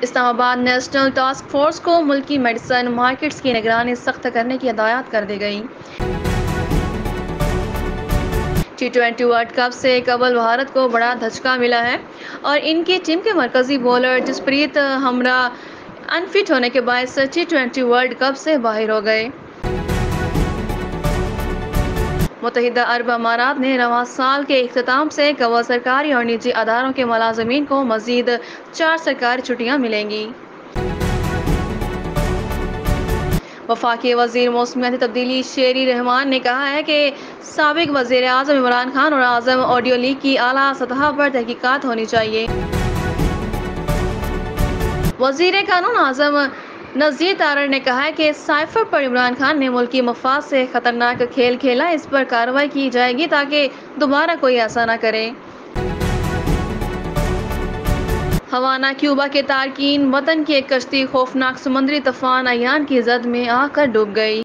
اسلام آباد national task force کو ملکی میڈیسن مارکیٹس کی نگرانی سخت کرنے کی ہدایات کر دی گئی۔ T20 ورلڈ کپ سے قبل بھارت کو بڑا دھچکا ملا ہے اور ان کی ٹیم کے مرکزی بولر جسپریت بمراہ انفٹ ہونے کے باعث T20 ورلڈ کپ سے باہر ہو گئے۔ متحدہ عرب امارات نے رواں سال کے اختتام سے قبل سرکاری اور نجی اداروں کے ملازمین کو مزید 4 سرکاری چھٹیاں ملیں گی۔ وفاقی وزیر موسمیاتی تبدیلی شیری رحمان نے کہا ہے کہ سابق وزیر اعظم عمران خان اور اعظم آڈیو لیک کی اعلیٰ سطح پر تحقیقات ہونی چاہیے۔ وزیر قانون اعظم نذیر تارڑ نے کہا ہے کہ سائفر پر عمران خان نے ملکی مفاد سے خطرناک کھیل کھیلا، اس پر کارروائی کی جائے گی تاکہ دوبارہ کوئی ایسا نہ کرے۔ ہوانا کیوبا کے تارکین وطن کی ایک کشتی خوفناک سمندری طوفان ایان کی زد میں آ کر ڈوب گئی۔